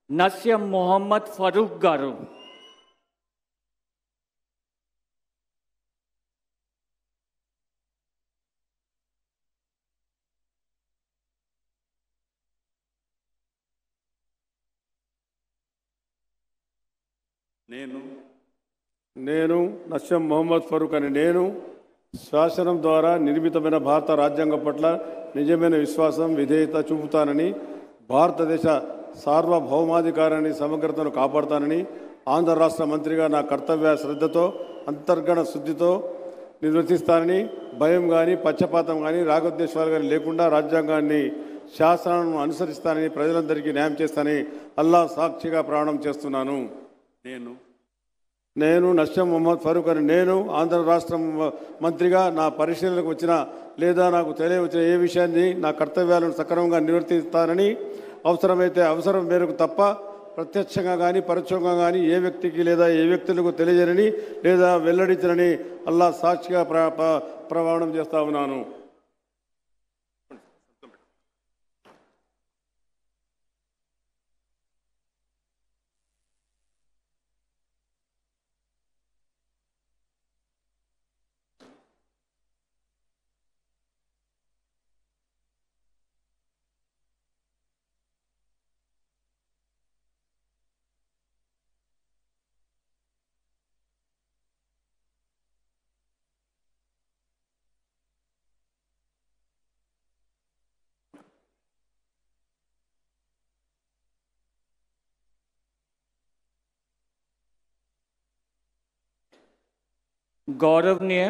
నస్యం మొహమ్మద్ ఫరూక్ గారు. నేను నస్యం మొహమ్మద్ ఫరూక్ అని నేను శాసనం ద్వారా నిర్మితమైన భారత రాజ్యాంగం పట్ల నిజమైన విశ్వాసం విధేయత చూపుతానని, భారతదేశ సార్వభౌమాధికారాన్ని సమగ్రతను కాపాడుతానని, ఆంధ్ర రాష్ట్ర మంత్రిగా నా కర్తవ్య శ్రద్ధతో అంతర్గత శుద్ధితో నిర్వర్తిస్తానని, భయం కానీ పక్షపాతం కానీ రాగద్వేషాలు కానీ లేకుండా రాజ్యాంగాన్ని శాసనాలను అనుసరిస్తానని, ప్రజలందరికీ న్యాయం చేస్తానని అల్లాహ్ సాక్షిగా ప్రమాణం చేస్తున్నాను. నేను నస్యం మొహమ్మద్ ఫరూక్ అని నేను ఆంధ్ర రాష్ట్ర మంత్రిగా నా పరిశీలనకు వచ్చిన లేదా నాకు తెలియవచ్చిన ఏ విషయాన్ని నా కర్తవ్యాలను సక్రమంగా నిర్వర్తిస్తానని, అవసరమైతే అవసరం మేరకు తప్ప ప్రత్యక్షంగా కానీ పరోక్షంగా కానీ ఏ వ్యక్తికి లేదా ఏ వ్యక్తులకు తెలియజేయని లేదా వెల్లడించనని అల్లాహ్ సాక్షిగా ప్రమాణం చేస్తా ఉన్నాను. गौरवनीय